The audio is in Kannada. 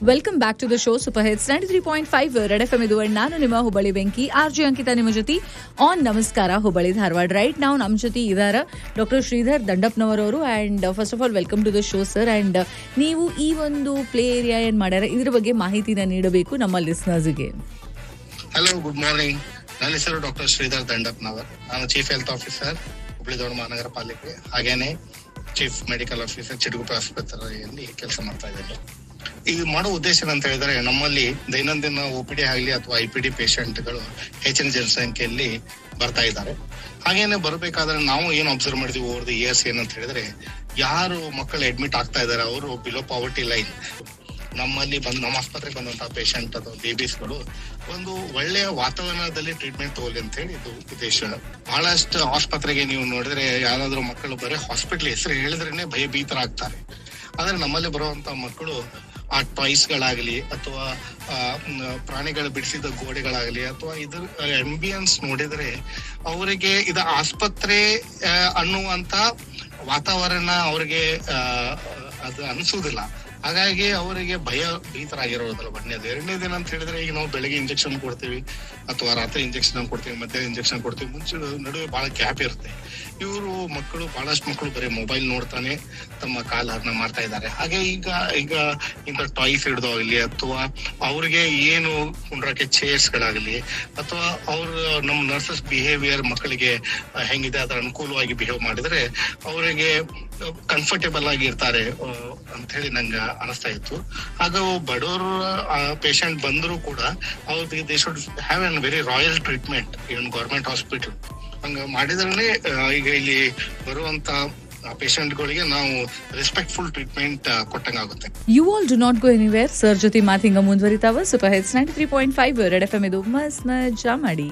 Welcome back to the show super hits 93.5 red FM ಇದು and ನಾನು ನಿಮ್ಮ ಹುಬ್ಬಳ್ಳಿ ಬೆಂಕಿ ಆರ್ಜೆ ಅಂಕಿತಾ ನಿಮ್ಮ ಜೊತೆ ಆನ್ ನಮಸ್ಕಾರ ಹುಬ್ಬಳ್ಳಿ ಧಾರವಾಡ. ರೈಟ್ ನಾವು ನಮ್ಮ ಜೊತೆ ಇದಾರ ಡಾಕ್ಟರ್ ಶ್ರೀಧರ್ ದಂಡಪ್ಪನವರವರು. And first of all welcome to the show sir. And ನೀವು ಈ ಒಂದು ಪ್ಲೇ ಏರಿಯಾ ಏನು ಮಾಡ್ಯಾರ ಇದ್ರ ಬಗ್ಗೆ ಮಾಹಿತಿನ ನೀಡಬೇಕು ನಮ್ಮ ಲಿಸ್ನರ್ಸ್ಗೆ. Hello, good morning. ನನ್ನ ಹೆಸರು ಡಾಕ್ಟರ್ ಶ್ರೀಧರ್ ದಂಡಪ್ಪನವರ್. ನಾನು chief health officer Hubballi Dharwad ಮಹಾನಗರ ಪಾಲಿಕೆ, ಹಾಗೇನೆ ಚೀಫ್ ಮೆಡಿಕಲ್ ಆಫೀಸರ್ ಚಿಟಗುಪ್ಪೆ ಆಸ್ಪತ್ರೆಯಲ್ಲಿ ಕೆಲಸ ಮಾಡ್ತಾ ಇದ್ದೇನೆ. ಈ ಮಾಡೋ ಉದ್ದೇಶ ಏನಂತ ಹೇಳಿದ್ರೆ, ನಮ್ಮಲ್ಲಿ ದೈನಂದಿನ OPD ಆಗಲಿ ಅಥವಾ IPD ಪೇಷಂಟ್ಗಳು ಹೆಚ್ಚಿನ ಜನಸಂಖ್ಯೆಯಲ್ಲಿ ಬರ್ತಾ ಇದ್ದಾರೆ. ಹಾಗೇನೆ ಬರಬೇಕಾದ್ರೆ ನಾವು ಏನು ಅಬ್ಸರ್ವ್ ಮಾಡಿದ್ವಿ ಓವರ್ ದಿ ಇಯರ್ಸ್ ಏನಂತ ಹೇಳಿದ್ರೆ, ಯಾರು ಮಕ್ಕಳು ಅಡ್ಮಿಟ್ ಆಗ್ತಾ ಇದ್ದಾರೆ ಅವರು ಬಿಲೋ ಪಾವರ್ಟಿ ಲೈನ್. ನಮ್ಮಲ್ಲಿ ನಮ್ಮ ಆಸ್ಪತ್ರೆಗೆ ಬಂದಂತಹ ಪೇಷಂಟ್ ಅಥವಾ ಬೇಬೀಸ್ಗಳು ಒಂದು ಒಳ್ಳೆಯ ವಾತಾವರಣದಲ್ಲಿ ಟ್ರೀಟ್ಮೆಂಟ್ ತಗೊಳ್ಳಿ ಅಂತ ಹೇಳಿ ಇದು ಉದ್ದೇಶ. ಬಹಳಷ್ಟು ಆಸ್ಪತ್ರೆಗೆ ನೀವು ನೋಡಿದ್ರೆ ಯಾರಾದ್ರೂ ಮಕ್ಕಳು ಬರೀ ಹಾಸ್ಪಿಟಲ್ ಹೆಸರು ಹೇಳಿದ್ರೇನೆ ಭಯಭೀತರಾಗ್ತಾರೆ. ಆದ್ರೆ ನಮ್ಮಲ್ಲಿ ಬರುವಂತ ಮಕ್ಕಳು ಆ ಟಾಯ್ಸ್ ಗಳಾಗ್ಲಿ ಅಥವಾ ಪ್ರಾಣಿಗಳು ಬಿಡಿಸಿದ ಗೋಡೆಗಳಾಗ್ಲಿ ಅಥವಾ ಇದ್ರ ಆಂಬಿಯನ್ಸ್ ನೋಡಿದ್ರೆ ಅವರಿಗೆ ಇದು ಆಸ್ಪತ್ರೆ ಅನ್ನುವಂತ ವಾತಾವರಣ ಅವ್ರಿಗೆ ಅದು ಅನ್ಸುವುದಿಲ್ಲ. ಹಾಗಾಗಿ ಅವರಿಗೆ ಭೀತರಾಗಿರೋದಿಲ್ಲ. ಒಂದನೇದು. ಎರಡನೇದೇನು ಅಂತ ಹೇಳಿದ್ರೆ, ಈಗ ನಾವು ಬೆಳಗ್ಗೆ ಇಂಜೆಕ್ಷನ್ ಕೊಡ್ತೀವಿ ಅಥವಾ ರಾತ್ರಿ ಇಂಜೆಕ್ಷನ್ ಕೊಡ್ತೀವಿ, ಮಧ್ಯಾಹ್ನ ಇಂಜೆಕ್ಷನ್ ಕೊಡ್ತೀವಿ, ಮುಂಚೆ ನಡುವೆ ಬಹಳ ಗ್ಯಾಪ್ ಇರುತ್ತೆ. ಇವರು ಬಹಳಷ್ಟು ಮಕ್ಕಳು ಬರೀ ಮೊಬೈಲ್ ನೋಡ್ತಾನೆ ತಮ್ಮ ಕಾಲಹರಣ ಮಾಡ್ತಾ ಇದ್ದಾರೆ. ಹಾಗೆ ಈಗ ಇಂಥ ಟಾಯ್ಸ್ ಹಿಡಿದೋಗ್ಲಿ ಅಥವಾ ಅವ್ರಿಗೆ ಏನು ಕುಂಡ್ರಕ್ಕೆ ಚೇರ್ಸ್ ಗಳಾಗ್ಲಿ ಅಥವಾ ಅವ್ರು ನಮ್ಮ ನರ್ಸಸ್ ಬಿಹೇವಿಯರ್ ಮಕ್ಕಳಿಗೆ ಹೆಂಗಿದೆ ಅದರ ಅನುಕೂಲವಾಗಿ ಬಿಹೇವ್ ಮಾಡಿದ್ರೆ ಅವರಿಗೆ ಕಂಫರ್ಟೇಬಲ್ ಆಗಿ ಇರ್ತಾರೆ ಅಂತ ಹೇಳಿ ನಂಗೆ ಅನಿಸ್ತಾ ಇತ್ತು. ಆಗ ಬಡವರು ಪೇಷಂಟ್ ಬಂದ್ರು ಕೂಡ ಅವ್ರಿಗೆ they should have an very royal treatment in government hospital. ಹಂಗ ಮಾಡಿದ್ರೆ ಈಗ ಇಲ್ಲಿ ಬರುವಂತ ಪೇಷಂಟ್ಗಳಿಗೆ ನಾವು ರೆಸ್ಪೆಕ್ಟ್ಫುಲ್ ಟ್ರೀಟ್ಮೆಂಟ್ ಕೊಟ್ಟಂಗಾಗುತ್ತೆ. You all do not go anywhere. Sir ಜೊತೆ ಮಾತಿಂಗ ಮುಂದುವರಿತಾವ. ಸೂಪರ್ ಹಿಟ್ಸ್ 93.5 ರೆಡ್ ಎಫ್ಎಂ ಇದು ಮಸ್ತ್ ಮಜಾ ಮಾಡಿ.